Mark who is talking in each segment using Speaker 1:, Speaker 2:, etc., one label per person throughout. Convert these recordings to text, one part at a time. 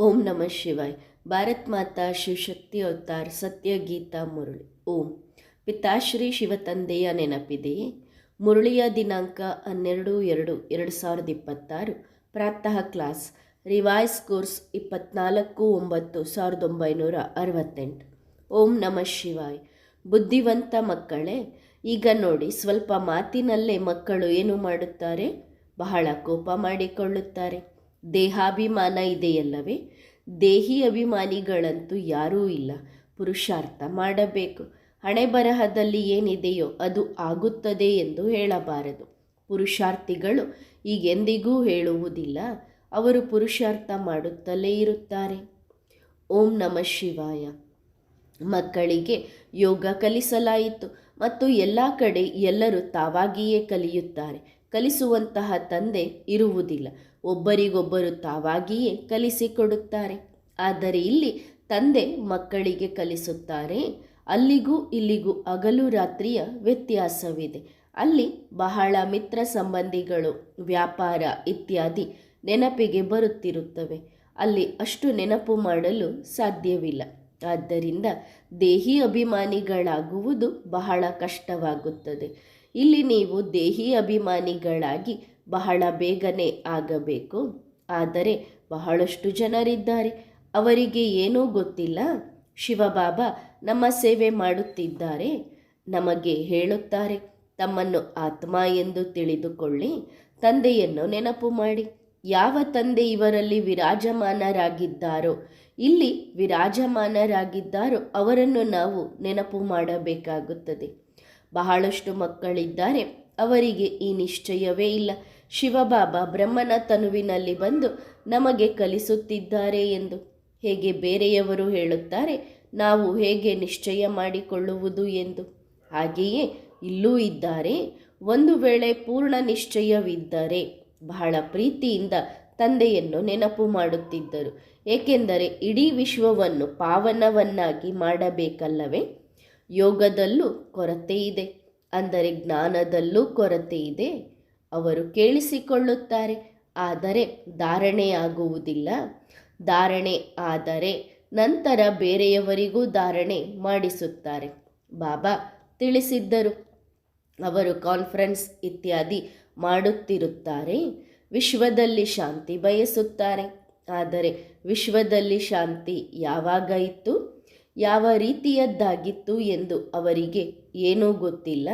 Speaker 1: ಓಂ ನಮಃ ಶಿವಾಯ. ಭಾರತ್ ಮಾತಾ ಶಿವಶಕ್ತಿ ಅವತಾರ್ ಸತ್ಯ ಗೀತಾ ಮುರಳಿ. ಓಂ. ಪಿತಾಶ್ರೀ ಶಿವತಂದೆಯ ನೆನಪಿದೆಯೇ? ಮುರಳಿಯ ದಿನಾಂಕ 12/2/2026. ಪ್ರಾತಃ ಕ್ಲಾಸ್. Revise course 24/9/1968. ಓಂ ನಮಃ ಶಿವಾಯ. ಬುದ್ಧಿವಂತ ಮಕ್ಕಳೇ, ಈಗ ನೋಡಿ, ಸ್ವಲ್ಪ ಮಾತಿನಲ್ಲೇ ಮಕ್ಕಳು ಏನು ಮಾಡುತ್ತಾರೆ? ಬಹಳ ಕೋಪ ಮಾಡಿಕೊಳ್ಳುತ್ತಾರೆ. ದೇಹಾಭಿಮಾನ ಇದೆಯಲ್ಲವೇ? ದೇಹಿ ಅಭಿಮಾನಿಗಳಂತೂ ಯಾರೂ ಇಲ್ಲ. ಪುರುಷಾರ್ಥ ಮಾಡಬೇಕು. ಹಣೆ ಬರಹದಲ್ಲಿ ಏನಿದೆಯೋ ಅದು ಆಗುತ್ತದೆ ಎಂದು ಹೇಳಬಾರದು. ಪುರುಷಾರ್ಥಿಗಳು ಈಗೆಂದಿಗೂ ಹೇಳುವುದಿಲ್ಲ. ಅವರು ಪುರುಷಾರ್ಥ ಮಾಡುತ್ತಲೇ ಇರುತ್ತಾರೆ. ಓಂ ನಮಃ ಶಿವಾಯ. ಮಕ್ಕಳಿಗೆ ಯೋಗ ಕಲಿಸಲಾಯಿತು ಮತ್ತು ಎಲ್ಲ ಕಡೆ ಎಲ್ಲರೂ ತಾವಾಗಿಯೇ ಕಲಿಯುತ್ತಾರೆ. ಕಲಿಸುವಂತಹ ತಂದೆ ಇರುವುದಿಲ್ಲ. ಒಬ್ಬರಿಗೊಬ್ಬರು ತಾವಾಗಿಯೇ ಕಲಿಸಿಕೊಡುತ್ತಾರೆ. ಆದರೆ ಇಲ್ಲಿ ತಂದೆ ಮಕ್ಕಳಿಗೆ ಕಲಿಸುತ್ತಾರೆ. ಅಲ್ಲಿಗೂ ಇಲ್ಲಿಗೂ ಹಗಲು ರಾತ್ರಿಯ ವ್ಯತ್ಯಾಸವಿದೆ. ಅಲ್ಲಿ ಬಹಳ ಮಿತ್ರ ಸಂಬಂಧಿಗಳು, ವ್ಯಾಪಾರ ಇತ್ಯಾದಿ ನೆನಪಿಗೆ ಬರುತ್ತಿರುತ್ತವೆ. ಅಲ್ಲಿ ಅಷ್ಟು ನೆನಪು ಮಾಡಲು ಸಾಧ್ಯವಿಲ್ಲ. ಆದ್ದರಿಂದ ದೇಹಿ ಅಭಿಮಾನಿಗಳಾಗುವುದು ಬಹಳ ಕಷ್ಟವಾಗುತ್ತದೆ. ಇಲ್ಲಿ ನೀವು ದೇಹಿ ಅಭಿಮಾನಿಗಳಾಗಿ ಬಹಳ ಬೇಗನೆ ಆಗಬೇಕು. ಆದರೆ ಬಹಳಷ್ಟು ಜನರಿದ್ದಾರೆ, ಅವರಿಗೆ ಏನೂ ಗೊತ್ತಿಲ್ಲ. ಶಿವಬಾಬಾ ನಮ್ಮ ಸೇವೆ ಮಾಡುತ್ತಿದ್ದಾರೆ. ನಮಗೆ ಹೇಳುತ್ತಾರೆ, ತಮ್ಮನ್ನು ಆತ್ಮ ಎಂದು ತಿಳಿದುಕೊಳ್ಳಿ, ತಂದೆಯನ್ನು ನೆನಪು ಮಾಡಿ. ಯಾವ ತಂದೆ ಇವರಲ್ಲಿ ವಿರಾಜಮಾನರಾಗಿದ್ದಾರೋ, ಇಲ್ಲಿ ವಿರಾಜಮಾನರಾಗಿದ್ದಾರೋ ಅವರನ್ನು ನಾವು ನೆನಪು ಮಾಡಬೇಕಾಗುತ್ತದೆ. ಬಹಳಷ್ಟು ಮಕ್ಕಳಿದ್ದಾರೆ, ಅವರಿಗೆ ಈ ನಿಶ್ಚಯವೇ ಇಲ್ಲ. ಶಿವಬಾಬಾ ಬ್ರಹ್ಮನ ತನುವಿನಲ್ಲಿ ಬಂದು ನಮಗೆ ಕಲಿಸುತ್ತಿದ್ದಾರೆ ಎಂದು. ಹೇಗೆ ಬೇರೆಯವರು ಹೇಳುತ್ತಾರೆ, ನಾವು ಹೇಗೆ ನಿಶ್ಚಯ ಮಾಡಿಕೊಳ್ಳುವುದು ಎಂದು. ಹಾಗೆಯೇ ಇಲ್ಲೂ ಇದ್ದಾರೆ. ಒಂದು ವೇಳೆ ಪೂರ್ಣ ನಿಶ್ಚಯವಿದ್ದರೆ ಬಹಳ ಪ್ರೀತಿಯಿಂದ ತಂದೆಯನ್ನು ನೆನಪು ಮಾಡುತ್ತಿದ್ದರು. ಏಕೆಂದರೆ ಇಡೀ ವಿಶ್ವವನ್ನು ಪಾವನವನ್ನಾಗಿ ಮಾಡಬೇಕಲ್ಲವೇ? ಯೋಗದಲ್ಲೂ ಕೊರತೆ ಇದೆ, ಅಂದರೆ ಜ್ಞಾನದಲ್ಲೂ ಕೊರತೆ ಇದೆ. ಅವರು ಕೇಳಿಸಿಕೊಳ್ಳುತ್ತಾರೆ, ಆದರೆ ಧಾರಣೆ ಆಗುವುದಿಲ್ಲ. ಧಾರಣೆ ಆದರೆ ನಂತರ ಬೇರೆಯವರಿಗೂ ಧಾರಣೆ ಮಾಡಿಸುತ್ತಾರೆ. ಬಾಬಾ ತಿಳಿಸಿದ್ದರು, ಅವರು ಕಾನ್ಫರೆನ್ಸ್ ಇತ್ಯಾದಿ ಮಾಡುತ್ತಿರುತ್ತಾರೆ. ವಿಶ್ವದಲ್ಲಿ ಶಾಂತಿ ಬಯಸುತ್ತಾರೆ. ಆದರೆ ವಿಶ್ವದಲ್ಲಿ ಶಾಂತಿ ಯಾವಾಗ ಇತ್ತು, ಯಾವ ರೀತಿಯದ್ದಾಗಿತ್ತು ಎಂದು ಅವರಿಗೆ ಏನೂ ಗೊತ್ತಿಲ್ಲ.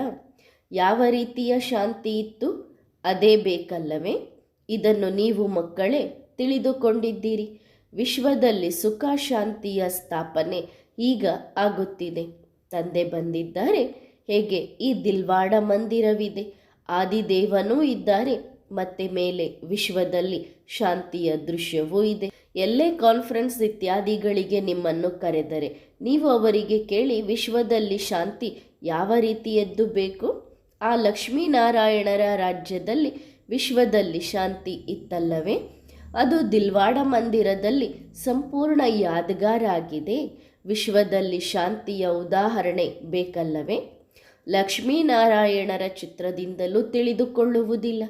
Speaker 1: ಯಾವ ರೀತಿಯ ಶಾಂತಿ ಇತ್ತು ಅದೇ ಬೇಕಲ್ಲವೇ? ಇದನ್ನು ನೀವು ಮಕ್ಕಳೇ ತಿಳಿದುಕೊಂಡಿದ್ದೀರಿ. ವಿಶ್ವದಲ್ಲಿ ಸುಖ ಶಾಂತಿಯ ಸ್ಥಾಪನೆ ಈಗ ಆಗುತ್ತಿದೆ. ತಂದೆ ಬಂದಿದ್ದಾರೆ. ಹೇಗೆ ಈ ದಿಲ್ವಾಡ ಮಂದಿರವಿದೆ, ಆದಿದೇವನೂ ಇದ್ದಾರೆ, ಮತ್ತೆ ಮೇಲೆ ವಿಶ್ವದಲ್ಲಿ ಶಾಂತಿಯ ದೃಶ್ಯವೂ ಇದೆ. ಎಲ್ಲೇ ಕಾನ್ಫರೆನ್ಸ್ ಇತ್ಯಾದಿಗಳಿಗೆ ನಿಮ್ಮನ್ನು ಕರೆದರೆ ನೀವು ಅವರಿಗೆ ಕೇಳಿ, ವಿಶ್ವದಲ್ಲಿ ಶಾಂತಿ ಯಾವ ರೀತಿಯದ್ದು ಬೇಕು? ಆ ಲಕ್ಷ್ಮೀನಾರಾಯಣರ ರಾಜ್ಯದಲ್ಲಿ ವಿಶ್ವದಲ್ಲಿ ಶಾಂತಿ ಇತ್ತಲ್ಲವೇ? ಅದು ದಿಲ್ವಾಡ ಮಂದಿರದಲ್ಲಿ ಸಂಪೂರ್ಣ ಯಾದಗಾರಾಗಿದೆ. ವಿಶ್ವದಲ್ಲಿ ಶಾಂತಿಯ ಉದಾಹರಣೆ ಬೇಕಲ್ಲವೇ? ಲಕ್ಷ್ಮೀನಾರಾಯಣರ ಚಿತ್ರದಿಂದಲೂ ತಿಳಿದುಕೊಳ್ಳುವುದಿಲ್ಲ.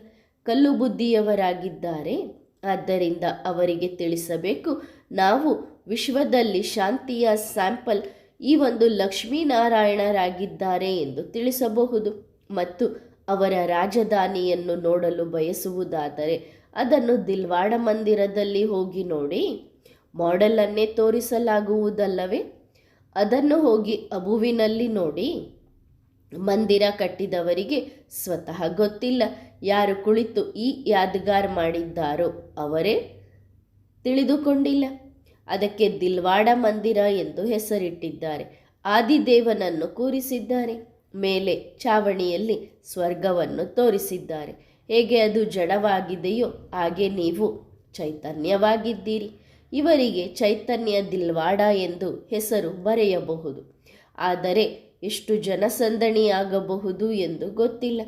Speaker 1: ಕಲ್ಲು ಬುದ್ಧಿಯವರಾಗಿದ್ದಾರೆ. ಆದ್ದರಿಂದ ಅವರಿಗೆ ತಿಳಿಸಬೇಕು, ನಾವು ವಿಶ್ವದಲ್ಲಿ ಶಾಂತಿಯ ಸ್ಯಾಂಪಲ್ ಈ ಒಂದು ಲಕ್ಷ್ಮೀನಾರಾಯಣರಾಗಿದ್ದಾರೆ ಎಂದು ತಿಳಿಸಬಹುದು. ಮತ್ತು ಅವರ ರಾಜಧಾನಿಯನ್ನು ನೋಡಲು ಬಯಸುವುದಾದರೆ ಅದನ್ನು ದಿಲ್ವಾಡ ಮಂದಿರದಲ್ಲಿ ಹೋಗಿ ನೋಡಿ. ಮಾಡೆಲನ್ನೇ ತೋರಿಸಲಾಗುವುದಲ್ಲವೇ? ಅದನ್ನು ಹೋಗಿ ಅಬುವಿನಲ್ಲಿ ನೋಡಿ. ಮಂದಿರ ಕಟ್ಟಿದವರಿಗೆ ಸ್ವತಃ ಗೊತ್ತಿಲ್ಲ. ಯಾರು ಕುಳಿತು ಈ ಯಾದಗಾರ್ ಮಾಡಿದ್ದಾರೋ ಅವರೇ ತಿಳಿದುಕೊಂಡಿಲ್ಲ. ಅದಕ್ಕೆ ದಿಲ್ವಾಡ ಮಂದಿರ ಎಂದು ಹೆಸರಿಟ್ಟಿದ್ದಾರೆ. ಆದಿದೇವನನ್ನು ಕೂರಿಸಿದ್ದಾರೆ. ಮೇಲೆ ಚಾವಣಿಯಲ್ಲಿ ಸ್ವರ್ಗವನ್ನು ತೋರಿಸಿದ್ದಾರೆ. ಹೇಗೆ ಅದು ಜಡವಾಗಿದೆಯೋ ಹಾಗೆ ನೀವು ಚೈತನ್ಯವಾಗಿದ್ದೀರಿ. ಇವರಿಗೆ ಚೈತನ್ಯ ದಿಲ್ವಾಡ ಎಂದು ಹೆಸರು ಬರೆಯಬಹುದು. ಆದರೆ ಎಷ್ಟು ಜನಸಂದಣಿಯಾಗಬಹುದು ಎಂದು ಗೊತ್ತಿಲ್ಲ.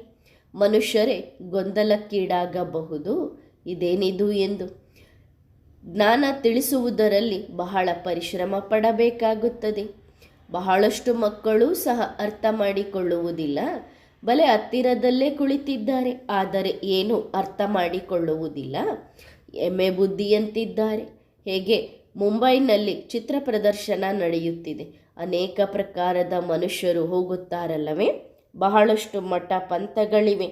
Speaker 1: ಮನುಷ್ಯರೇ ಗೊಂದಲಕ್ಕೀಡಾಗಬಹುದು, ಇದೇನಿದು ಎಂದು. ಜ್ಞಾನ ತಿಳಿಸುವುದರಲ್ಲಿ ಬಹಳ ಪರಿಶ್ರಮ ಪಡಬೇಕಾಗುತ್ತದೆ. ಬಹಳಷ್ಟು ಮಕ್ಕಳು ಸಹ ಅರ್ಥ ಮಾಡಿಕೊಳ್ಳುವುದಿಲ್ಲ. ಬಲೆ ಹತ್ತಿರದಲ್ಲೇ ಕುಳಿತಿದ್ದಾರೆ, ಆದರೆ ಏನು ಅರ್ಥ ಮಾಡಿಕೊಳ್ಳುವುದಿಲ್ಲ. ಎಮ್ಮೆ ಬುದ್ಧಿಯಂತಿದ್ದಾರೆ. ಹೇಗೆ ಮುಂಬೈನಲ್ಲಿ ಚಿತ್ರ ಪ್ರದರ್ಶನ ನಡೆಯುತ್ತಿದೆ. ಅನೇಕ ಪ್ರಕಾರದ ಮನುಷ್ಯರು ಹೋಗುತ್ತಾರಲ್ಲವೇ. ಬಹಳಷ್ಟು ಮಠ ಪಂಥಗಳಿವೆ.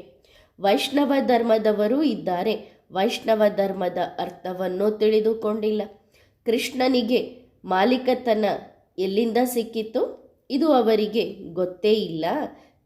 Speaker 1: ವೈಷ್ಣವ ಧರ್ಮದವರೂ ಇದ್ದಾರೆ. ವೈಷ್ಣವ ಧರ್ಮದ ಅರ್ಥವನ್ನು ತಿಳಿದುಕೊಂಡಿಲ್ಲ. ಕೃಷ್ಣನಿಗೆ ಮಾಲೀಕತನ ಎಲ್ಲಿಂದ ಸಿಕ್ಕಿತು? ಇದು ಅವರಿಗೆ ಗೊತ್ತೇ ಇಲ್ಲ.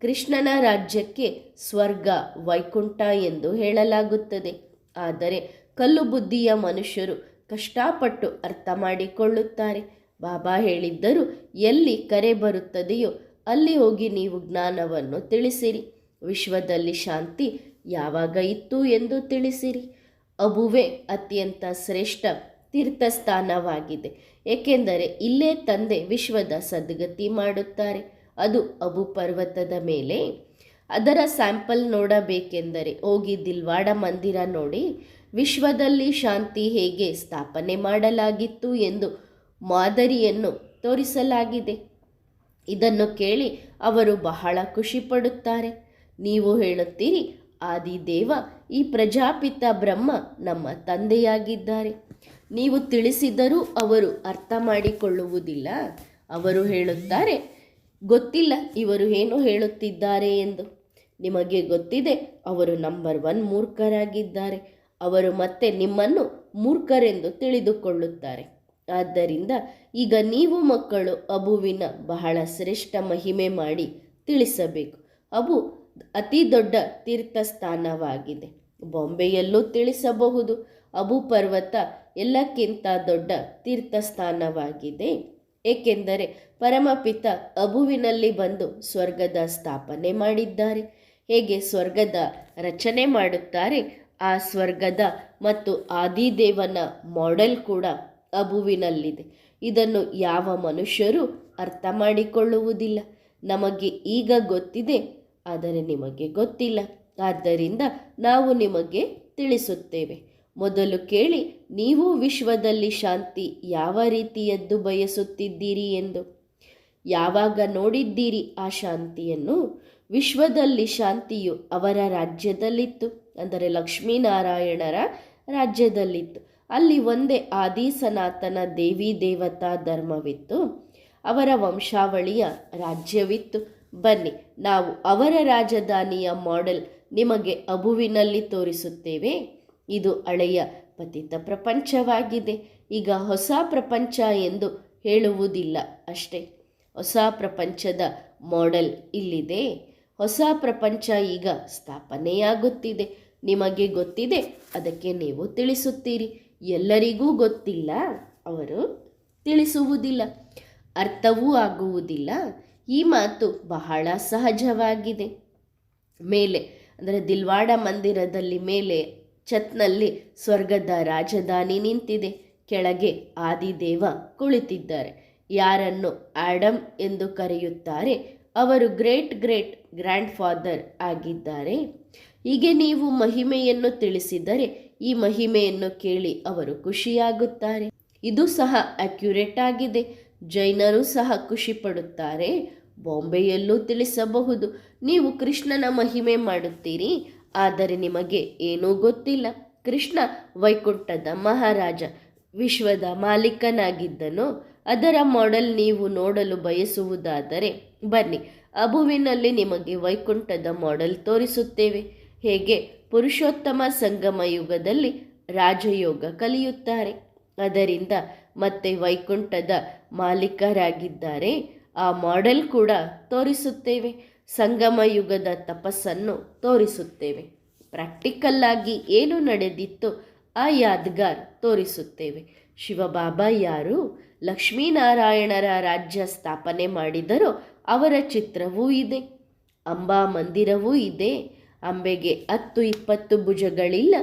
Speaker 1: ಕೃಷ್ಣನ ರಾಜ್ಯಕ್ಕೆ ಸ್ವರ್ಗ ವೈಕುಂಠ ಎಂದು ಹೇಳಲಾಗುತ್ತದೆ. ಆದರೆ ಕಲ್ಲು ಬುದ್ಧಿಯ ಮನುಷ್ಯರು ಕಷ್ಟಪಟ್ಟು ಅರ್ಥ ಮಾಡಿಕೊಳ್ಳುತ್ತಾರೆ. ಬಾಬಾ ಹೇಳಿದ್ದರು, ಎಲ್ಲಿ ಕರೆ ಬರುತ್ತದೆಯೋ ಅಲ್ಲಿ ಹೋಗಿ ನೀವು ಜ್ಞಾನವನ್ನು ತಿಳಿಸಿರಿ. ವಿಶ್ವದಲ್ಲಿ ಶಾಂತಿ ಯಾವಾಗ ಇತ್ತು ಎಂದು ತಿಳಿಸಿರಿ. ಅಬುವೇ ಅತ್ಯಂತ ಶ್ರೇಷ್ಠ ತೀರ್ಥಸ್ಥಾನವಾಗಿದೆ. ಏಕೆಂದರೆ ಇಲ್ಲೇ ತಂದೆ ವಿಶ್ವದ ಸದ್ಗತಿ ಮಾಡುತ್ತಾರೆ. ಅದು ಅಬು ಪರ್ವತದ ಮೇಲೆ. ಅದರ ಸ್ಯಾಂಪಲ್ ನೋಡಬೇಕೆಂದರೆ ಹೋಗಿ ದಿಲ್ವಾಡ ಮಂದಿರ ನೋಡಿ. ವಿಶ್ವದಲ್ಲಿ ಶಾಂತಿ ಹೇಗೆ ಸ್ಥಾಪನೆ ಮಾಡಲಾಗಿತ್ತು ಎಂದು ಮಾದರಿಯನ್ನು ತೋರಿಸಲಾಗಿದೆ. ಇದನ್ನು ಕೇಳಿ ಅವರು ಬಹಳ ಖುಷಿಪಡುತ್ತಾರೆ. ನೀವು ಹೇಳುತ್ತೀರಿ, ಆದಿದೇವ ಈ ಪ್ರಜಾಪಿತ ಬ್ರಹ್ಮ ನಮ್ಮ ತಂದೆಯಾಗಿದ್ದಾರೆ. ನೀವು ತಿಳಿಸಿದರೂ ಅವರು ಅರ್ಥ ಮಾಡಿಕೊಳ್ಳುವುದಿಲ್ಲ. ಅವರು ಹೇಳುತ್ತಾರೆ, ಗೊತ್ತಿಲ್ಲ ಇವರು ಏನು ಹೇಳುತ್ತಿದ್ದಾರೆ ಎಂದು. ನಿಮಗೆ ಗೊತ್ತಿದೆ ಅವರು ನಂಬರ್ 1 ಮೂರ್ಖರಾಗಿದ್ದಾರೆ. ಅವರು ಮತ್ತೆ ನಿಮ್ಮನ್ನು ಮೂರ್ಖರೆಂದು ತಿಳಿದುಕೊಳ್ಳುತ್ತಾರೆ. ಆದ್ದರಿಂದ ಈಗ ನೀವು ಮಕ್ಕಳು ಅಬುವಿನ ಬಹಳ ಶ್ರೇಷ್ಠ ಮಹಿಮೆ ಮಾಡಿ ತಿಳಿಸಬೇಕು. ಅಬು ಅತಿ ದೊಡ್ಡ ತೀರ್ಥಸ್ಥಾನವಾಗಿದೆ. ಬಾಂಬೆಯಲ್ಲೂ ತಿಳಿಸಬಹುದು. ಅಬು ಪರ್ವತ ಎಲ್ಲಕ್ಕಿಂತ ದೊಡ್ಡ ತೀರ್ಥಸ್ಥಾನವಾಗಿದೆ. ಏಕೆಂದರೆ ಪರಮಪಿತ ಅಬುವಿನಲ್ಲಿ ಬಂದು ಸ್ವರ್ಗದ ಸ್ಥಾಪನೆ ಮಾಡಿದ್ದಾರೆ. ಹೇಗೆ ಸ್ವರ್ಗದ ರಚನೆ ಮಾಡುತ್ತಾರೆ, ಆ ಸ್ವರ್ಗದ ಮತ್ತು ಆದಿದೇವನ ಮಾಡೆಲ್ ಕೂಡ ಅಬುವಿನಲ್ಲಿದೆ. ಇದನ್ನು ಯಾವ ಮನುಷ್ಯರು ಅರ್ಥ ಮಾಡಿಕೊಳ್ಳುವುದಿಲ್ಲ. ನಮಗೆ ಈಗ ಗೊತ್ತಿದೆ, ಆದರೆ ನಿಮಗೆ ಗೊತ್ತಿಲ್ಲ. ಆದ್ದರಿಂದ ನಾವು ನಿಮಗೆ ತಿಳಿಸುತ್ತೇವೆ. ಮೊದಲು ಕೇಳಿ, ನೀವು ವಿಶ್ವದಲ್ಲಿ ಶಾಂತಿ ಯಾವ ರೀತಿಯದ್ದು ಬಯಸುತ್ತಿದ್ದೀರಿ ಎಂದು. ಯಾವಾಗ ನೋಡಿದ್ದೀರಿ ಆ ಶಾಂತಿಯನ್ನು? ವಿಶ್ವದಲ್ಲಿ ಶಾಂತಿಯು ಅವರ ರಾಜ್ಯದಲ್ಲಿತ್ತು, ಅಂದರೆ ಲಕ್ಷ್ಮೀನಾರಾಯಣರ ರಾಜ್ಯದಲ್ಲಿತ್ತು. ಅಲ್ಲಿ ಒಂದೇ ಆದಿ ಸನಾತನ ದೇವಿ ದೇವತಾ ಧರ್ಮವಿತ್ತು. ಅವರ ವಂಶಾವಳಿಯ ರಾಜ್ಯವಿತ್ತು. ಬನ್ನಿ, ನಾವು ಅವರ ರಾಜಧಾನಿಯ ಮಾಡೆಲ್ ನಿಮಗೆ ಅಬುವಿನಲ್ಲಿ ತೋರಿಸುತ್ತೇವೆ. ಇದು ಹಳೆಯ ಪತಿತ ಪ್ರಪಂಚವಾಗಿದೆ. ಈಗ ಹೊಸ ಪ್ರಪಂಚ ಎಂದು ಹೇಳುವುದಿಲ್ಲ ಅಷ್ಟೇ. ಹೊಸ ಪ್ರಪಂಚದ ಮಾಡೆಲ್ ಇಲ್ಲಿದೆ. ಹೊಸ ಪ್ರಪಂಚ ಈಗ ಸ್ಥಾಪನೆಯಾಗುತ್ತಿದೆ. ನಿಮಗೆ ಗೊತ್ತಿದೆ, ಅದಕ್ಕೆ ನೀವು ತಿಳಿಸುತ್ತೀರಿ. ಎಲ್ಲರಿಗೂ ಗೊತ್ತಿಲ್ಲ, ಅವರು ತಿಳಿಸುವುದಿಲ್ಲ, ಅರ್ಥವೂ ಆಗುವುದಿಲ್ಲ. ಈ ಮಾತು ಬಹಳ ಸಹಜವಾಗಿದೆ. ಮೇಲೆ ಅಂದರೆ ದಿಲ್ವಾಡ ಮಂದಿರದಲ್ಲಿ ಮೇಲೆ ಛತ್ನಲ್ಲಿ ಸ್ವರ್ಗದ ರಾಜಧಾನಿ ನಿಂತಿದೆ. ಕೆಳಗೆ ಆದಿದೇವ ಕುಳಿತಿದ್ದಾರೆ. ಯಾರನ್ನು ಆಡಮ್ ಎಂದು ಕರೆಯುತ್ತಾರೆ, ಅವರು ಗ್ರೇಟ್ ಗ್ರ್ಯಾಂಡ್ ಫಾದರ್ ಆಗಿದ್ದಾರೆ. ಹೀಗೆ ನೀವು ಮಹಿಮೆಯನ್ನು ತಿಳಿಸಿದರೆ ಈ ಮಹಿಮೆಯನ್ನು ಕೇಳಿ ಅವರು ಖುಷಿಯಾಗುತ್ತಾರೆ. ಇದು ಸಹ ಅಕ್ಯುರೇಟ್ ಆಗಿದೆ. ಜೈನರು ಸಹ ಖುಷಿ ಪಡುತ್ತಾರೆ. ಬಾಂಬೆಯಲ್ಲೂ ತಿಳಿಸಬಹುದು. ನೀವು ಕೃಷ್ಣನ ಮಹಿಮೆ ಮಾಡುತ್ತೀರಿ, ಆದರೆ ನಿಮಗೆ ಏನೂ ಗೊತ್ತಿಲ್ಲ. ಕೃಷ್ಣ ವೈಕುಂಠದ ಮಹಾರಾಜ, ವಿಶ್ವದ ಮಾಲೀಕನಾಗಿದ್ದನು. ಅದರ ಮಾಡೆಲ್ ನೀವು ನೋಡಲು ಬಯಸುವುದಾದರೆ ಬನ್ನಿ, ಅಬುವಿನಲ್ಲಿ ನಿಮಗೆ ವೈಕುಂಠದ ಮಾಡೆಲ್ ತೋರಿಸುತ್ತೇವೆ. ಹೇಗೆ ಪುರುಷೋತ್ತಮ ಸಂಗಮ ಯುಗದಲ್ಲಿ ರಾಜಯೋಗ ಕಲಿಯುತ್ತಾರೆ, ಅದರಿಂದ ಮತ್ತೆ ವೈಕುಂಠದ ಮಾಲೀಕರಾಗಿದ್ದಾರೆ. ಆ ಮಾಡೆಲ್ ಕೂಡ ತೋರಿಸುತ್ತೇವೆ. ಸಂಗಮ ಯುಗದ ತಪಸ್ಸನ್ನು ತೋರಿಸುತ್ತೇವೆ. ಪ್ರಾಕ್ಟಿಕಲ್ಲಾಗಿ ಏನು ನಡೆದಿತ್ತು ಆ ಯಾದ್ಗಾರ್ ತೋರಿಸುತ್ತೇವೆ. ಶಿವಬಾಬಾ ಯಾರು ಲಕ್ಷ್ಮೀನಾರಾಯಣರ ರಾಜ್ಯ ಸ್ಥಾಪನೆ ಮಾಡಿದರೋ ಅವರ ಚಿತ್ರವೂ ಇದೆ. ಅಂಬಾ ಮಂದಿರವೂ ಇದೆ. ಅಂಬೆಗೆ 10-20 ಭುಜಗಳಿಲ್ಲ,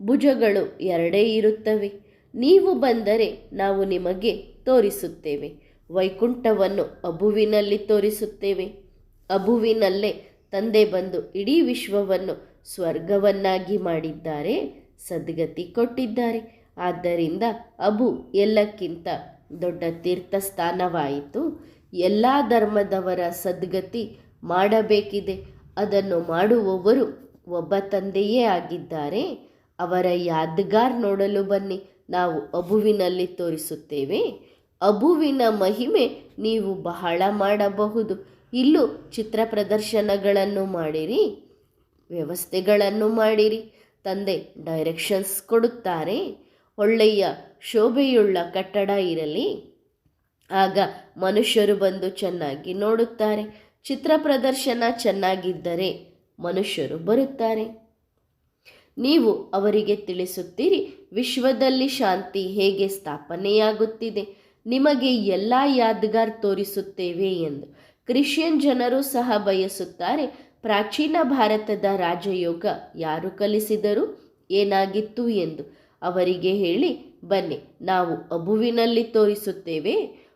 Speaker 1: ಭುಜಗಳು 2 ಇರುತ್ತವೆ. ನೀವು ಬಂದರೆ ನಾವು ನಿಮಗೆ ತೋರಿಸುತ್ತೇವೆ. ವೈಕುಂಠವನ್ನು ಅಬುವಿನಲ್ಲಿ ತೋರಿಸುತ್ತೇವೆ. ಅಬುವಿನಲ್ಲೇ ತಂದೆ ಬಂದು ಇಡೀ ವಿಶ್ವವನ್ನು ಸ್ವರ್ಗವನ್ನಾಗಿ ಮಾಡಿದ್ದಾರೆ, ಸದ್ಗತಿ ಕೊಟ್ಟಿದ್ದಾರೆ. ಆದ್ದರಿಂದ ಅಬು ಎಲ್ಲಕ್ಕಿಂತ ದೊಡ್ಡ ತೀರ್ಥಸ್ಥಾನವಾಯಿತು. ಎಲ್ಲ ಧರ್ಮದವರ ಸದ್ಗತಿ ಮಾಡಬೇಕಿದೆ. ಅದನ್ನು ಮಾಡುವವರು ಒಬ್ಬ ತಂದೆಯೇ ಆಗಿದ್ದಾರೆ. ಅವರ ಯಾದ್ಗಾರ್ ನೋಡಲು ಬನ್ನಿ. ನಾವು ಅಬುವಿನಲ್ಲಿ ತೋರಿಸುತ್ತೇವೆ. ಅಬುವಿನ ಮಹಿಮೆ ನೀವು ಬಹಳ ಮಾಡಬಹುದು. ಇಲ್ಲೂ ಚಿತ್ರ ಪ್ರದರ್ಶನಗಳನ್ನು ಮಾಡಿರಿ, ವ್ಯವಸ್ಥೆಗಳನ್ನು ಮಾಡಿರಿ. ತಂದೆ ಡೈರೆಕ್ಷನ್ಸ್ ಕೊಡುತ್ತಾರೆ. ಒಳ್ಳೆಯ ಶೋಭೆಯುಳ್ಳ ಕಟ್ಟಡ ಇರಲಿ, ಆಗ ಮನುಷ್ಯರು ಬಂದು ಚೆನ್ನಾಗಿ ನೋಡುತ್ತಾರೆ. ಚಿತ್ರ ಪ್ರದರ್ಶನ ಚೆನ್ನಾಗಿದ್ದರೆ ಮನುಷ್ಯರು ಬರುತ್ತಾರೆ. ನೀವು ಅವರಿಗೆ ತಿಳಿಸುತ್ತೀರಿ ವಿಶ್ವದಲ್ಲಿ ಶಾಂತಿ ಹೇಗೆ ಸ್ಥಾಪನೆಯಾಗುತ್ತಿದೆ, ನಿಮಗೆ ಎಲ್ಲ ಯಾದ್ಗಾರ್ ತೋರಿಸುತ್ತೇವೆ ಎಂದು. ಕ್ರಿಶ್ಚಿಯನ್ ಜನರು ಸಹ ಬಯಸುತ್ತಾರೆ. ಪ್ರಾಚೀನ ಭಾರತದ ರಾಜಯೋಗ ಯಾರು ಕಲಿಸಿದರು, ಏನಾಗಿತ್ತು ಎಂದು ಅವರಿಗೆ ಹೇಳಿ ಬನ್ನಿ, ನಾವು ಅಬುವಿನಲ್ಲಿ ತೋರಿಸುತ್ತೇವೆ.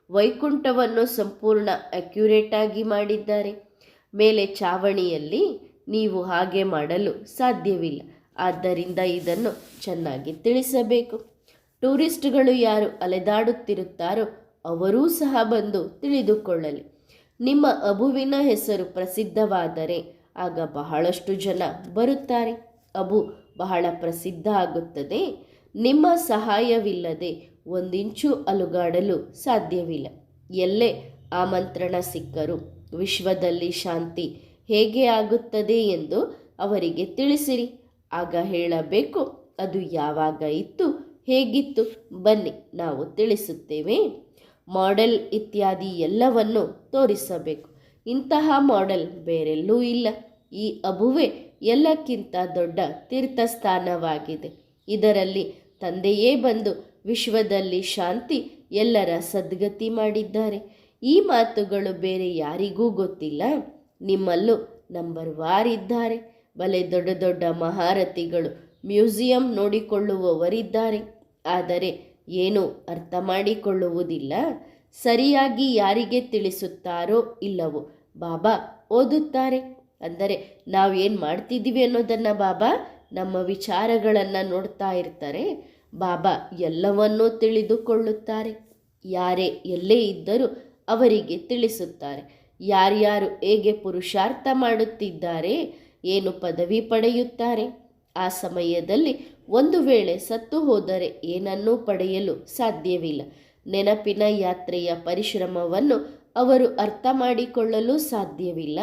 Speaker 1: ವೈಕುಂಠವನ್ನು ಸಂಪೂರ್ಣ ಅಕ್ಯುರೇಟ್ ಆಗಿ ಮಾಡಿದ್ದಾರೆ. ಮೇಲೆ ಚಾವಣಿಯಲ್ಲಿ ನೀವು ಹಾಗೆ ಮಾಡಲು ಸಾಧ್ಯವಿಲ್ಲ. ಆದ್ದರಿಂದ ಇದನ್ನು ಚೆನ್ನಾಗಿ ತಿಳಿಸಬೇಕು. ಟೂರಿಸ್ಟ್ಗಳು ಯಾರು ಅಲೆದಾಡುತ್ತಿರುತ್ತಾರೋ ಅವರೂ ಸಹ ಬಂದು ತಿಳಿದುಕೊಳ್ಳಲಿ. ನಿಮ್ಮ ಅಬುವಿನ ಹೆಸರು ಪ್ರಸಿದ್ಧವಾದರೆ ಆಗ ಬಹಳಷ್ಟು ಜನ ಬರುತ್ತಾರೆ. ಅಬು ಬಹಳ ಪ್ರಸಿದ್ಧ ಆಗುತ್ತದೆ. ನಿಮ್ಮ ಸಹಾಯವಿಲ್ಲದೆ ಒಂದಿಂಚು ಅಲುಗಾಡಲು ಸಾಧ್ಯವಿಲ್ಲ. ಎಲ್ಲೇ ಆಮಂತ್ರಣ ಸಿಕ್ಕರೂ ವಿಶ್ವದಲ್ಲಿ ಶಾಂತಿ ಹೇಗೆ ಆಗುತ್ತದೆ ಎಂದು ಅವರಿಗೆ ತಿಳಿಸಿರಿ. ಆಗ ಹೇಳಬೇಕು, ಅದು ಯಾವಾಗ ಇತ್ತು, ಹೇಗಿತ್ತು, ಬನ್ನಿ ನಾವು ತಿಳಿಸುತ್ತೇವೆ. ಮಾಡೆಲ್ ಇತ್ಯಾದಿ ಎಲ್ಲವನ್ನು ತೋರಿಸಬೇಕು. ಇಂತಹ ಮಾಡೆಲ್ ಬೇರೆಲ್ಲೂ ಇಲ್ಲ. ಈ ಅಬುವೆ ಎಲ್ಲಕ್ಕಿಂತ ದೊಡ್ಡ ತೀರ್ಥಸ್ಥಾನವಾಗಿದೆ. ಇದರಲ್ಲಿ ತಂದೆಯೇ ಬಂದು ವಿಶ್ವದಲ್ಲಿ ಶಾಂತಿ, ಎಲ್ಲರ ಸದ್ಗತಿ ಮಾಡಿದ್ದಾರೆ. ಈ ಮಾತುಗಳು ಬೇರೆ ಯಾರಿಗೂ ಗೊತ್ತಿಲ್ಲ. ನಿಮ್ಮಲ್ಲೂ ನಂಬರ್ ವಾರ್ ಇದ್ದಾರೆ. ಬಲೆ ದೊಡ್ಡ ದೊಡ್ಡ ಮಹಾರಥಿಗಳು, ಮ್ಯೂಸಿಯಂ ನೋಡಿಕೊಳ್ಳುವವರಿದ್ದಾರೆ. ಆದರೆ ಏನೂ ಅರ್ಥ ಮಾಡಿಕೊಳ್ಳುವುದಿಲ್ಲ. ಸರಿಯಾಗಿ ಯಾರಿಗೆ ತಿಳಿಸುತ್ತಾರೋ ಇಲ್ಲವೋ ಬಾಬಾ ಓದುತ್ತಾರೆ. ಅಂದರೆ ನಾವೇನು ಮಾಡ್ತಿದ್ದೀವಿ ಅನ್ನೋದನ್ನು ಬಾಬಾ ನಮ್ಮ ವಿಚಾರಗಳನ್ನು ನೋಡ್ತಾ ಇರ್ತಾರೆ. ಬಾಬಾ ಎಲ್ಲವನ್ನೂ ತಿಳಿದುಕೊಳ್ಳುತ್ತಾರೆ. ಯಾರೇ ಎಲ್ಲೇ ಇದ್ದರೂ ಅವರಿಗೆ ತಿಳಿಸುತ್ತಾರೆ. ಯಾರ್ಯಾರು ಹೇಗೆ ಪುರುಷಾರ್ಥ ಮಾಡುತ್ತಿದ್ದಾರೆ, ಏನು ಪದವಿ ಪಡೆಯುತ್ತಾರೆ. ಆ ಸಮಯದಲ್ಲಿ ಒಂದು ವೇಳೆ ಸತ್ತು ಹೋದರೆ ಏನನ್ನೂ ಪಡೆಯಲು ಸಾಧ್ಯವಿಲ್ಲ. ನೆನಪಿನ ಯಾತ್ರೆಯ ಪರಿಶ್ರಮವನ್ನು ಅವರು ಅರ್ಥ ಮಾಡಿಕೊಳ್ಳಲು ಸಾಧ್ಯವಿಲ್ಲ.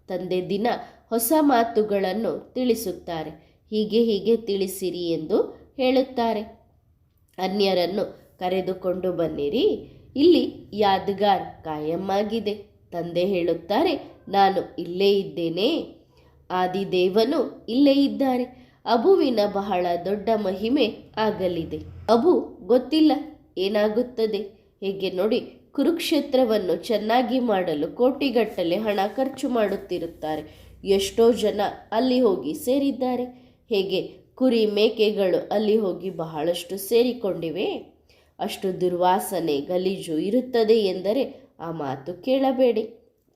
Speaker 1: ತಂದೆ ದಿನ ಹೊಸ ಮಾತುಗಳನ್ನು ತಿಳಿಸುತ್ತಾರೆ. ಹೀಗೆ ತಿಳಿಸಿರಿ ಎಂದು ಹೇಳುತ್ತಾರೆ. ಅನ್ಯರನ್ನು ಕರೆದುಕೊಂಡು ಬನ್ನಿರಿ. ಇಲ್ಲಿ ಯಾದ್ಗಾರ್ ಕಾಯಮ್ಮಾಗಿದೆ. ತಂದೆ ಹೇಳುತ್ತಾರೆ, ನಾನು ಇಲ್ಲೇ ಇದ್ದೇನೆ. ಆದಿದೇವನು ಇಲ್ಲೇ ಇದ್ದಾರೆ. ಅಬುವಿನ ಬಹಳ ದೊಡ್ಡ ಮಹಿಮೆ ಆಗಲಿದೆ. ಅಬು ಗೊತ್ತಿಲ್ಲ ಏನಾಗುತ್ತದೆ ಹೇಗೆ ನೋಡಿ. ಕುರುಕ್ಷೇತ್ರವನ್ನು ಚೆನ್ನಾಗಿ ಮಾಡಲು ಕೋಟಿಗಟ್ಟಲೆ ಹಣ ಖರ್ಚು ಮಾಡುತ್ತಿರುತ್ತಾರೆ. ಎಷ್ಟೋ ಜನ ಅಲ್ಲಿ ಹೋಗಿ ಸೇರಿದ್ದಾರೆ. ಹೇಗೆ ಕುರಿ ಮೇಕೆಗಳು ಅಲ್ಲಿ ಹೋಗಿ ಬಹಳಷ್ಟು ಸೇರಿಕೊಂಡಿವೆ. ಅಷ್ಟು ದುರ್ವಾಸನೆ ಗಲೀಜು ಇರುತ್ತದೆ ಎಂದರೆ ಆ ಮಾತು ಕೇಳಬೇಡಿ.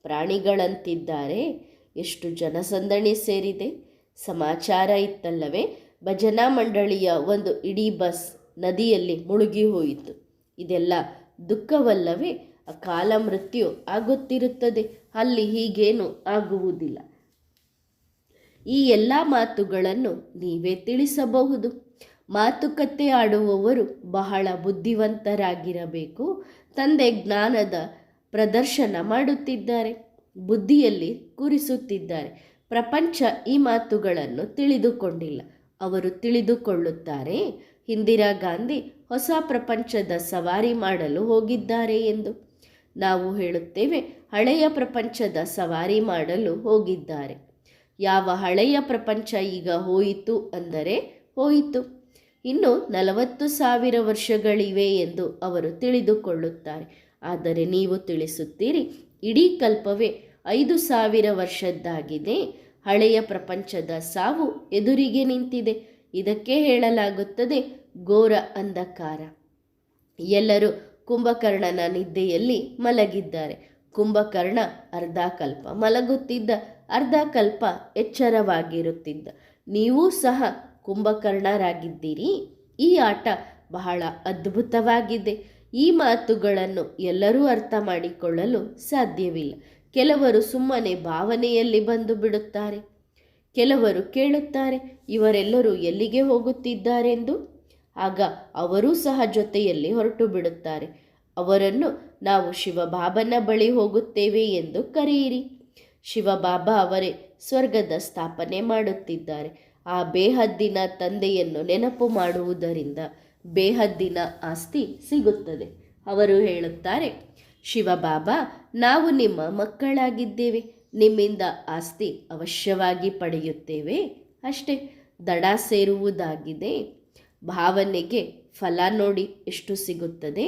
Speaker 1: ಪ್ರಾಣಿಗಳಂತಿದ್ದಾರೆ. ಎಷ್ಟು ಜನಸಂದಣಿ ಸೇರಿದೆ. ಸಮಾಚಾರ ಇತ್ತಲ್ಲವೇ, ಭಜನಾ ಮಂಡಳಿಯ ಒಂದು ಇಡೀ ಬಸ್ ನದಿಯಲ್ಲಿ ಮುಳುಗಿ ಹೋಯಿತು. ಇದೆಲ್ಲ ದುಃಖವಲ್ಲವೇ? ಅಕಾಲ ಮೃತ್ಯು ಆಗುತ್ತಿರುತ್ತದೆ. ಅಲ್ಲಿ ಹೀಗೇನು ಆಗುವುದಿಲ್ಲ. ಈ ಎಲ್ಲ ಮಾತುಗಳನ್ನು ನೀವೇ ತಿಳಿಸಬಹುದು. ಮಾತುಕತೆ ಆಡುವವರು ಬಹಳ ಬುದ್ಧಿವಂತರಾಗಿರಬೇಕು. ತಂದೆ ಜ್ಞಾನದ ಪ್ರದರ್ಶನ ಮಾಡುತ್ತಿದ್ದಾರೆ, ಬುದ್ಧಿಯಲ್ಲಿ ಕೂರಿಸುತ್ತಿದ್ದಾರೆ. ಪ್ರಪಂಚ ಈ ಮಾತುಗಳನ್ನು ತಿಳಿದುಕೊಂಡಿಲ್ಲ. ಅವರು ತಿಳಿದುಕೊಳ್ಳುತ್ತಾರೆ. ಇಂದಿರಾ ಗಾಂಧಿ ಹೊಸ ಪ್ರಪಂಚದ ಸವಾರಿ ಮಾಡಲು ಹೋಗಿದ್ದಾರೆ ಎಂದು. ನಾವು ಹೇಳುತ್ತೇವೆ, ಹಳೆಯ ಪ್ರಪಂಚದ ಸವಾರಿ ಮಾಡಲು ಹೋಗಿದ್ದಾರೆ. ಯಾವ ಹಳೆಯ ಪ್ರಪಂಚ ಈಗ ಹೋಯಿತು ಅಂದರೆ ಹೋಯಿತು. ಇನ್ನು 40,000 ವರ್ಷಗಳಿವೆ ಎಂದು ಅವರು ತಿಳಿದುಕೊಳ್ಳುತ್ತಾರೆ. ಆದರೆ ನೀವು ತಿಳಿಸುತ್ತೀರಿ, ಇಡೀ ಕಲ್ಪವೇ 5,000 ವರ್ಷದ್ದಾಗಿದೆ. ಹಳೆಯ ಪ್ರಪಂಚದ ಸಾವು ಎದುರಿಗೆ ನಿಂತಿದೆ. ಇದಕ್ಕೆ ಹೇಳಲಾಗುತ್ತದೆ ಘೋರ ಅಂಧಕಾರ. ಎಲ್ಲರೂ ಕುಂಭಕರ್ಣನ ನಿದ್ದೆಯಲ್ಲಿ ಮಲಗಿದ್ದಾರೆ. ಕುಂಭಕರ್ಣ ಅರ್ಧ ಕಲ್ಪ ಮಲಗುತ್ತಿದ್ದ, ಅರ್ಧ ಕಲ್ಪ ಎಚ್ಚರವಾಗಿರುತ್ತಿದ್ದ. ನೀವೂ ಸಹ ಕುಂಭಕರ್ಣರಾಗಿದ್ದೀರಿ. ಈ ಆಟ ಬಹಳ ಅದ್ಭುತವಾಗಿದೆ. ಈ ಮಾತುಗಳನ್ನು ಎಲ್ಲರೂ ಅರ್ಥ ಮಾಡಿಕೊಳ್ಳಲು ಸಾಧ್ಯವಿಲ್ಲ. ಕೆಲವರು ಸುಮ್ಮನೆ ಭಾವನೆಯಲ್ಲಿ ಬಂದು ಬಿಡುತ್ತಾರೆ. ಕೆಲವರು ಕೇಳುತ್ತಾರೆ, ಇವರೆಲ್ಲರೂ ಎಲ್ಲಿಗೆ ಹೋಗುತ್ತಿದ್ದಾರೆಂದು. ಆಗ ಅವರೂ ಸಹ ಜೊತೆಯಲ್ಲಿ ಹೊರಟು ಬಿಡುತ್ತಾರೆ. ಅವರನ್ನು ನಾವು ಶಿವಬಾಬನ ಬಳಿ ಹೋಗುತ್ತೇವೆ ಎಂದು ಕರೆಯಿರಿ. ಶಿವಬಾಬಾ ಅವರೇ ಸ್ವರ್ಗದ ಸ್ಥಾಪನೆ ಮಾಡುತ್ತಿದ್ದಾರೆ. ಆ ಬೇಹದ್ದಿನ ತಂದೆಯನ್ನು ನೆನಪು ಮಾಡುವುದರಿಂದ ಬೇಹದ್ದಿನ ಆಸ್ತಿ ಸಿಗುತ್ತದೆ. ಅವರು ಹೇಳುತ್ತಾರೆ, ಶಿವಬಾಬಾ, ನಾವು ನಿಮ್ಮ ಮಕ್ಕಳಾಗಿದ್ದೇವೆ, ನಿಮ್ಮಿಂದ ಆಸ್ತಿ ಅವಶ್ಯವಾಗಿ ಪಡೆಯುತ್ತೇವೆ. ಅಷ್ಟೇ, ದಡ ಸೇರುವುದಾಗಿದೆ. ಭಾವನೆಗೆ ಫಲ ನೋಡಿ ಎಷ್ಟು ಸಿಗುತ್ತದೆ.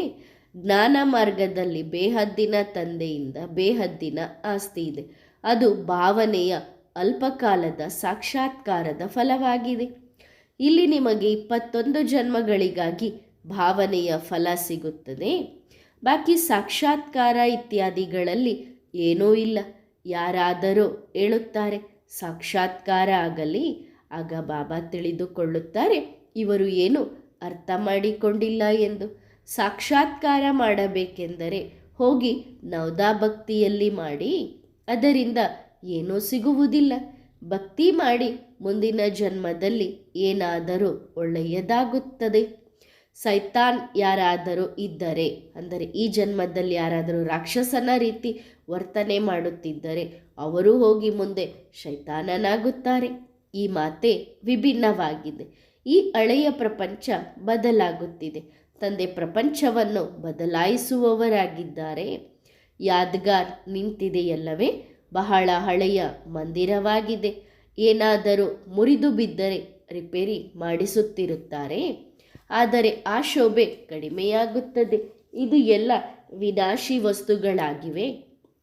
Speaker 1: ಜ್ಞಾನ ಮಾರ್ಗದಲ್ಲಿ ಬೇಹದ್ದಿನ ತಂದೆಯಿಂದ ಬೇಹದ್ದಿನ ಆಸ್ತಿ ಇದೆ. ಅದು ಭಾವನೆಯ ಅಲ್ಪಕಾಲದ ಸಾಕ್ಷಾತ್ಕಾರದ ಫಲವಾಗಿದೆ. ಇಲ್ಲಿ ನಿಮಗೆ 21 ಜನ್ಮಗಳಿಗಾಗಿ ಭಾವನೆಯ ಫಲ ಸಿಗುತ್ತದೆ. ಬಾಕಿ ಸಾಕ್ಷಾತ್ಕಾರ ಇತ್ಯಾದಿಗಳಲ್ಲಿ ಏನೂ ಇಲ್ಲ. ಯಾರಾದರೂ ಹೇಳುತ್ತಾರೆ ಸಾಕ್ಷಾತ್ಕಾರ ಆಗಲಿ, ಆಗ ಬಾಬಾ ತಿಳಿದುಕೊಳ್ಳುತ್ತಾರೆ ಇವರು ಏನು ಅರ್ಥ ಮಾಡಿಕೊಂಡಿಲ್ಲ ಎಂದು. ಸಾಕ್ಷಾತ್ಕಾರ ಮಾಡಬೇಕೆಂದರೆ ಹೋಗಿ ನವದಾ ಭಕ್ತಿಯಲ್ಲಿ ಮಾಡಿ, ಅದರಿಂದ ಏನೂ ಸಿಗುವುದಿಲ್ಲ. ಭಕ್ತಿ ಮಾಡಿ ಮುಂದಿನ ಜನ್ಮದಲ್ಲಿ ಏನಾದರೂ ಒಳ್ಳೆಯದಾಗುತ್ತದೆ. ಸೈತಾನ್ ಯಾರಾದರೂ ಇದ್ದರೆ, ಅಂದರೆ ಈ ಜನ್ಮದಲ್ಲಿ ಯಾರಾದರೂ ರಾಕ್ಷಸನ ರೀತಿ ವರ್ತನೆ ಮಾಡುತ್ತಿದ್ದರೆ ಅವರು ಹೋಗಿ ಮುಂದೆ ಶೈತಾನನಾಗುತ್ತಾರೆ. ಈ ಮಾತೆ ವಿಭಿನ್ನವಾಗಿದೆ. ಈ ಹಳೆಯ ಪ್ರಪಂಚ ಬದಲಾಗುತ್ತಿದೆ. ತಂದೆ ಪ್ರಪಂಚವನ್ನು ಬದಲಾಯಿಸುವವರಾಗಿದ್ದಾರೆ. ಯಾದ್ಗಾರ್ ನಿಂತಿದೆಯಲ್ಲವೇ, ಬಹಳ ಹಳೆಯ ಮಂದಿರವಾಗಿದೆ. ಏನಾದರೂ ಮುರಿದು ಬಿದ್ದರೆ ರಿಪೇರಿ ಮಾಡಿಸುತ್ತಿರುತ್ತಾರೆ. ಆದರೆ ಆ ಶೋಭೆ ಕಡಿಮೆಯಾಗುತ್ತದೆ. ಇದು ಎಲ್ಲ ವಿನಾಶಿ ವಸ್ತುಗಳಾಗಿವೆ.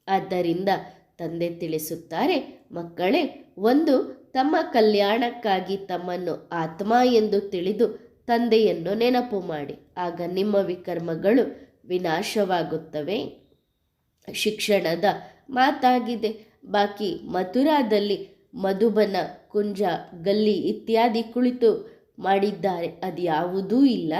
Speaker 1: ಆದ್ದರಿಂದ ತಂದೆ ತಿಳಿಸುತ್ತಾರೆ, ಮಕ್ಕಳೇ, ಒಂದು ತಮ್ಮ ಕಲ್ಯಾಣಕ್ಕಾಗಿ ತಮ್ಮನ್ನು ಆತ್ಮ ಎಂದು ತಿಳಿದು ತಂದೆಯನ್ನು ನೆನಪು ಮಾಡಿ. ಆಗ ನಿಮ್ಮ ವಿಕರ್ಮಗಳು ವಿನಾಶವಾಗುತ್ತವೆ. ಶಿಕ್ಷಣದ ಮಾತಾಗಿದೆ. ಬಾಕಿ ಮಥುರಾದಲ್ಲಿ ಮಧುಬನ, ಕುಂಜ, ಗಲ್ಲಿ ಇತ್ಯಾದಿ ಕುಳಿತು ಮಾಡಿದ್ದಾರೆ. ಅದ್ಯಾವುದೂ ಇಲ್ಲ.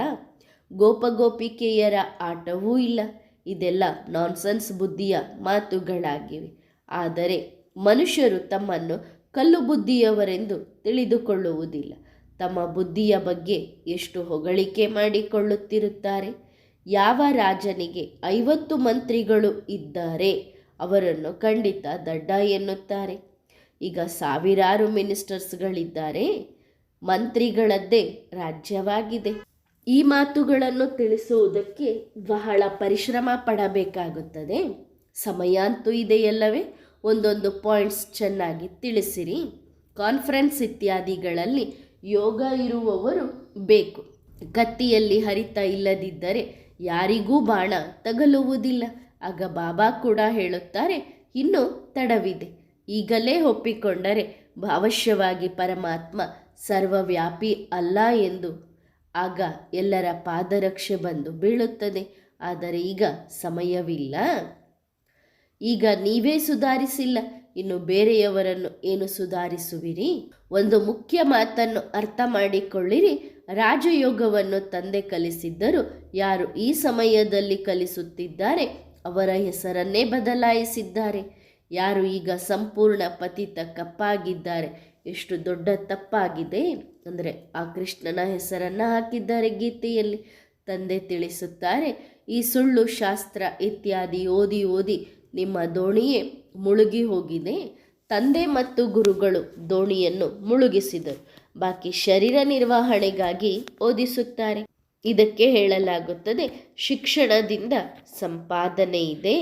Speaker 1: ಗೋಪಗೋಪಿಕೆಯರ ಆಟವೂ ಇಲ್ಲ. ಇದೆಲ್ಲ ನಾನ್ಸೆನ್ಸ್ ಬುದ್ಧಿಯ ಮಾತುಗಳಾಗಿವೆ. ಆದರೆ ಮನುಷ್ಯರು ತಮ್ಮನ್ನು ಕಲ್ಲು ಬುದ್ಧಿಯವರೆಂದು ತಿಳಿದುಕೊಳ್ಳುವುದಿಲ್ಲ. ತಮ್ಮ ಬುದ್ಧಿಯ ಬಗ್ಗೆ ಎಷ್ಟು ಹೊಗಳಿಕೆ ಮಾಡಿಕೊಳ್ಳುತ್ತಿರುತ್ತಾರೆ. ಯಾವ ರಾಜನಿಗೆ 50 ಮಂತ್ರಿಗಳು ಇದ್ದಾರೆ ಅವರನ್ನು ಖಂಡಿತ ದಡ್ಡ ಎನ್ನುತ್ತಾರೆ. ಈಗ ಸಾವಿರಾರು ಮಿನಿಸ್ಟರ್ಸ್ಗಳಿದ್ದಾರೆ. ಮಂತ್ರಿಗಳದ್ದೇ ರಾಜ್ಯವಾಗಿದೆ. ಈ ಮಾತುಗಳನ್ನು ತಿಳಿಸುವುದಕ್ಕೆ ಬಹಳ ಪರಿಶ್ರಮ ಪಡಬೇಕಾಗುತ್ತದೆ. ಸಮಯ ಅಂತೂ ಇದೆಯಲ್ಲವೇ, ಒಂದೊಂದು ಪಾಯಿಂಟ್ಸ್ ಚೆನ್ನಾಗಿ ತಿಳಿಸಿರಿ. ಕಾನ್ಫರೆನ್ಸ್ ಇತ್ಯಾದಿಗಳಲ್ಲಿ ಯೋಗ ಇರುವವರು ಬೇಕು. ಕತ್ತಿಯಲ್ಲಿ ಹರಿತ ಇಲ್ಲದಿದ್ದರೆ ಯಾರಿಗೂ ಬಾಣ ತಗಲುವುದಿಲ್ಲ. ಆಗ ಬಾಬಾ ಕೂಡ ಹೇಳುತ್ತಾರೆ, ಇನ್ನೂ ತಡವಿದೆ. ಈಗಲೇ ಒಪ್ಪಿಕೊಂಡರೆ ಅವಶ್ಯವಾಗಿ ಪರಮಾತ್ಮ ಸರ್ವವ್ಯಾಪಿ ಅಲ್ಲ ಎಂದು. ಆಗ ಎಲ್ಲರ ಪಾದರಕ್ಷೆ ಬಂದು ಬೀಳುತ್ತದೆ. ಆದರೆ ಈಗ ಸಮಯವಿಲ್ಲ. ಈಗ ನೀವೇ ಸುಧಾರಿಸಿಲ್ಲ, ಇನ್ನು ಬೇರೆಯವರನ್ನು ಏನು ಸುಧಾರಿಸುವಿರಿ? ಒಂದು ಮುಖ್ಯ ಮಾತನ್ನು ಅರ್ಥ ಮಾಡಿಕೊಳ್ಳಿರಿ. ರಾಜಯೋಗವನ್ನು ತಂದೆ ಕಲಿಸಿದ್ದರು. ಯಾರು ಈ ಸಮಯದಲ್ಲಿ ಕಲಿಸುತ್ತಿದ್ದಾರೆ ಅವರ ಹೆಸರನ್ನೇ ಬದಲಾಯಿಸಿದ್ದಾರೆ. ಯಾರು ಈಗ ಸಂಪೂರ್ಣ ಪತಿತ ಕಪ್ಪಾಗಿದ್ದಾರೆ, ಎಷ್ಟು ದೊಡ್ಡ ತಪ್ಪಾಗಿದೆ ಅಂದರೆ ಆ ಕೃಷ್ಣನ ಹೆಸರನ್ನು ಹಾಕಿದ್ದಾರೆ ಗೀತೆಯಲ್ಲಿ. ತಂದೆ ತಿಳಿಸುತ್ತಾರೆ, ಈ ಸುಳ್ಳು ಶಾಸ್ತ್ರ ಇತ್ಯಾದಿ ಓದಿ ಓದಿ ನಿಮ್ಮ ದೋಣಿಯೇ ಮುಳುಗಿ ಹೋಗಿದೆ. ತಂದೆ ಮತ್ತು ಗುರುಗಳು ದೋಣಿಯನ್ನು ಮುಳುಗಿಸಿದರು. ಬಾಕಿ ಶರೀರ ನಿರ್ವಹಣೆಗಾಗಿ ಓದಿಸುತ್ತಾರೆ. ಇದಕ್ಕೆ ಹೇಳಲಾಗುತ್ತದೆ ಶಿಕ್ಷಣದಿಂದ ಸಂಪಾದನೆ ಇದೆ.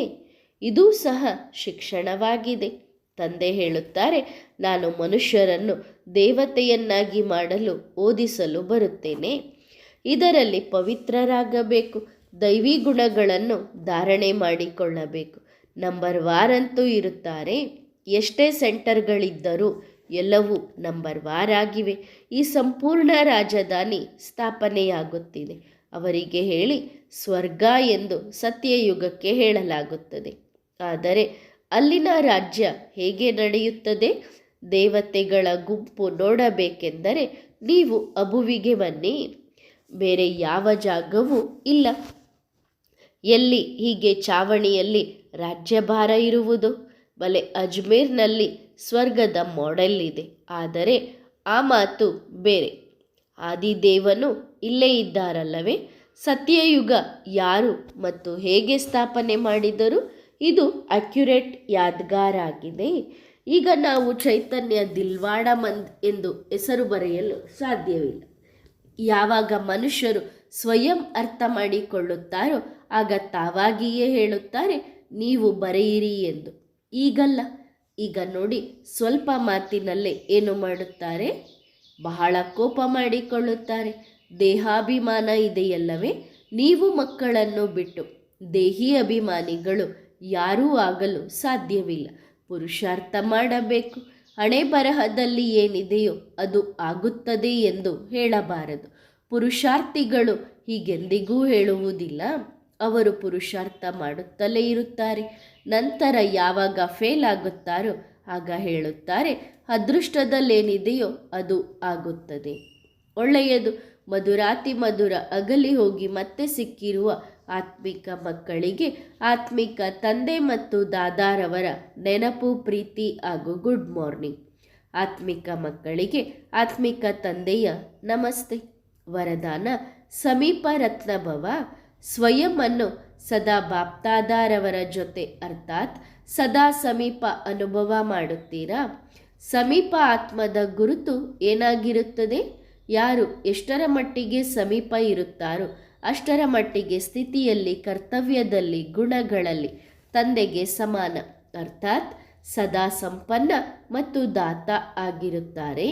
Speaker 1: ಇದೂ ಸಹ ಶಿಕ್ಷಣವಾಗಿದೆ. ತಂದೆ ಹೇಳುತ್ತಾರೆ, ನಾನು ಮನುಷ್ಯರನ್ನು ದೇವತೆಯನ್ನಾಗಿ ಮಾಡಲು ಓದಿಸಲು ಬರುತ್ತೇನೆ. ಇದರಲ್ಲಿ ಪವಿತ್ರರಾಗಬೇಕು, ದೈವಿ ಗುಣಗಳನ್ನು ಧಾರಣೆ ಮಾಡಿಕೊಳ್ಳಬೇಕು. ನಂಬರ್ ವಾರಂತೂ ಇರುತ್ತಾರೆ. ಎಷ್ಟೇ ಸೆಂಟರ್ಗಳಿದ್ದರೂ ಎಲ್ಲವೂ ನಂಬರ್ ವಾರಾಗಿವೆ. ಈ ಸಂಪೂರ್ಣ ರಾಜಧಾನಿ ಸ್ಥಾಪನೆಯಾಗುತ್ತಿದೆ. ಅವರಿಗೆ ಹೇಳಿ ಸ್ವರ್ಗ ಎಂದು ಸತ್ಯಯುಗಕ್ಕೆ ಹೇಳಲಾಗುತ್ತದೆ. ಆದರೆ ಅಲ್ಲಿನ ರಾಜ್ಯ ಹೇಗೆ ನಡೆಯುತ್ತದೆ? ದೇವತೆಗಳ ಗುಂಪು ನೋಡಬೇಕೆಂದರೆ ನೀವು ಅಬುವಿಗೆ ಬನ್ನಿ. ಬೇರೆ ಯಾವ ಜಾಗವೂ ಇಲ್ಲ. ಎಲ್ಲಿ ಹೀಗೆ ಚಾವಣಿಯಲ್ಲಿ ರಾಜ್ಯಭಾರ ಇರುವುದು? ಬಲೆ ಅಜ್ಮೇರ್ನಲ್ಲಿ ಸ್ವರ್ಗದ ಮಾಡೆಲ್ ಇದೆ. ಆದರೆ ಆ ಮಾತು ಬೇರೆ. ಆದಿದೇವನು ಇಲ್ಲೇ ಇದ್ದಾರಲ್ಲವೇ? ಸತ್ಯಯುಗ ಯಾರು ಮತ್ತು ಹೇಗೆ ಸ್ಥಾಪನೆ ಮಾಡಿದರು? ಇದು ಅಕ್ಯುರೇಟ್ ಯಾದ್ಗಾರ್ ಆಗಿದೆ. ಈಗ ನಾವು ಚೈತನ್ಯ ದಿಲ್ವಾಡ ಮಂದ್ ಎಂದು ಹೆಸರು ಬರೆಯಲು ಸಾಧ್ಯವಿಲ್ಲ. ಯಾವಾಗ ಮನುಷ್ಯರು ಸ್ವಯಂ ಅರ್ಥ ಮಾಡಿಕೊಳ್ಳುತ್ತಾರೋ ಆಗ ತಾವಾಗಿಯೇ ಹೇಳುತ್ತಾರೆ, ನೀವು ಬರೆಯಿರಿ ಎಂದು. ಈಗಲ್ಲ. ಈಗ ನೋಡಿ, ಸ್ವಲ್ಪ ಮಾತಿನಲ್ಲೇ ಏನು ಮಾಡುತ್ತಾರೆ? ಬಹಳ ಕೋಪ ಮಾಡಿಕೊಳ್ಳುತ್ತಾರೆ. ದೇಹಾಭಿಮಾನ ಇದೆಯಲ್ಲವೇ? ನೀವು ಮಕ್ಕಳನ್ನು ಬಿಟ್ಟು ದೇಹಿ ಅಭಿಮಾನಿಗಳು ಯಾರೂ ಆಗಲು ಸಾಧ್ಯವಿಲ್ಲ. ಪುರುಷಾರ್ಥ ಮಾಡಬೇಕು. ಹಣೆ ಬರಹದಲ್ಲಿ ಏನಿದೆಯೋ ಅದು ಆಗುತ್ತದೆ ಎಂದು ಹೇಳಬಾರದು. ಪುರುಷಾರ್ಥಿಗಳು ಹೀಗೆಂದಿಗೂ ಹೇಳುವುದಿಲ್ಲ. ಅವರು ಪುರುಷಾರ್ಥ ಮಾಡುತ್ತಲೇ ಇರುತ್ತಾರೆ. ನಂತರ ಯಾವಾಗ ಫೇಲ್ ಆಗುತ್ತಾರೋ ಆಗ ಹೇಳುತ್ತಾರೆ, ಅದೃಷ್ಟದಲ್ಲೇನಿದೆಯೋ ಅದು ಆಗುತ್ತದೆ. ಒಳ್ಳೆಯದು. ಮಧುರಾತಿ ಮಧುರ ಅಗಲಿ ಹೋಗಿ ಮತ್ತೆ ಸಿಕ್ಕಿರುವ ಆತ್ಮಿಕ ಮಕ್ಕಳಿಗೆ ಆತ್ಮಿಕ ತಂದೆ ಮತ್ತು ದಾದಾರವರ ನೆನಪು, ಪ್ರೀತಿ ಹಾಗೂ ಗುಡ್ ಮಾರ್ನಿಂಗ್. ಆತ್ಮಿಕ ಮಕ್ಕಳಿಗೆ ಆತ್ಮಿಕ ತಂದೆಯ ನಮಸ್ತೆ. ವರದಾನ: ಸಮೀಪ ರತ್ನಭವ. ಸ್ವಯಂವನ್ನು ಸದಾ ಬಾಪ್ತಾದಾರವರ ಜೊತೆ ಅರ್ಥಾತ್ ಸದಾ ಸಮೀಪ ಅನುಭವ ಮಾಡುತ್ತೀರಾ? ಸಮೀಪ ಆತ್ಮದ ಗುರುತು ಏನಾಗಿರುತ್ತದೆ? ಯಾರು ಎಷ್ಟರ ಮಟ್ಟಿಗೆ ಸಮೀಪ ಇರುತ್ತಾರೋ ಅಷ್ಟರ ಮಟ್ಟಿಗೆ ಸ್ಥಿತಿಯಲ್ಲಿ, ಕರ್ತವ್ಯದಲ್ಲಿ, ಗುಣಗಳಲ್ಲಿ ತಂದೆಗೆ ಸಮಾನ ಅರ್ಥಾತ್ ಸದಾ ಸಂಪನ್ನ ಮತ್ತು ದಾತ ಆಗಿರುತ್ತಾರೆ.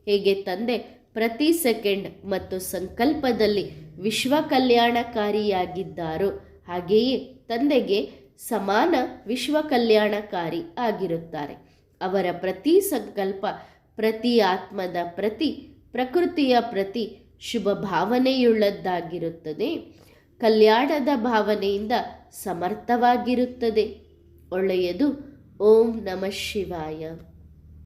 Speaker 1: ಹೇಗೆ ತಂದೆ ಪ್ರತಿ ಸೆಕೆಂಡ್ ಮತ್ತು ಸಂಕಲ್ಪದಲ್ಲಿ ವಿಶ್ವ ಕಲ್ಯಾಣಕಾರಿಯಾಗಿದ್ದಾರೋ ಹಾಗೆಯೇ ತಂದೆಗೆ ಸಮಾನ ವಿಶ್ವ ಕಲ್ಯಾಣಕಾರಿ ಆಗಿರುತ್ತಾರೆ. ಅವರ ಪ್ರತಿ ಸಂಕಲ್ಪ ಪ್ರತಿ ಆತ್ಮದ ಪ್ರತಿ, ಪ್ರಕೃತಿಯ ಪ್ರತಿ ಶುಭ ಭಾವನೆಯುಳ್ಳದ್ದಾಗಿರುತ್ತದೆ. ಕಲ್ಯಾಣದ ಭಾವನೆಯಿಂದ ಸಮರ್ಥವಾಗಿರುತ್ತದೆ. ಒಳ್ಳೆಯದು. ಓಂ ನಮಃ ಶಿವಾಯ.